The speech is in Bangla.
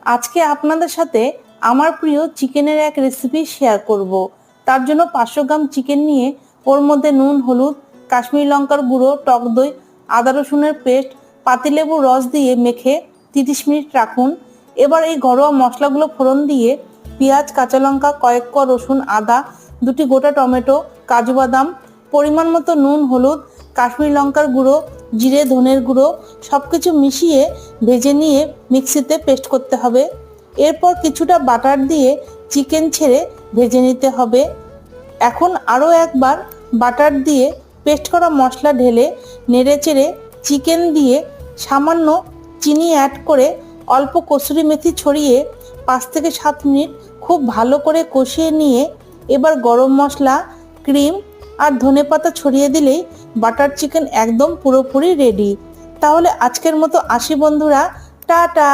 আজকে আপনাদের সাথে আমার প্রিয় চিকেনের এক রেসিপি শেয়ার করব। তার জন্য 500 গ্রাম চিকেন নিয়ে ওর মধ্যে নুন, হলুদ, কাশ্মীরি লঙ্কার গুঁড়ো, টক দই, আদা রসুনের পেস্ট, পাতিলেবুর রস দিয়ে মেখে 30 মিনিট রাখুন। এবার এই ঘরোয়া মশলাগুলো ফোড়ন দিয়ে পেঁয়াজ, কাঁচা লঙ্কা, কয়েক কোয়া রসুন, আদা, 2টি গোটা টমেটো, কাজু বাদাম, পরিমাণ মতো নুন, হলুদ, কাশ্মীরি লঙ্কার গুঁড়ো, জিরে, ধনের গুঁড়ো সবকিছু মিশিয়ে ভেজে নিয়ে মিক্সিতে পেস্ট করতে হবে। এরপর কিছুটা বাটার দিয়ে চিকেন ছেড়ে ভেজে নিতে হবে। এখন আরও একবার বাটার দিয়ে পেস্ট করা মশলা ঢেলে নেড়েচেড়ে চিকেন দিয়ে সামান্য চিনি অ্যাড করে অল্প কসুরি মেথি ছড়িয়ে 5 থেকে 7 মিনিট খুব ভালো করে কষিয়ে নিয়ে এবার গরম মশলা, ক্রিম আর ধনেপাতা ছড়িয়ে দিলেই বাটার চিকেন একদম পুরোপুরি রেডি। তাহলে আজকের মতো আসি বন্ধুরা, টাটা।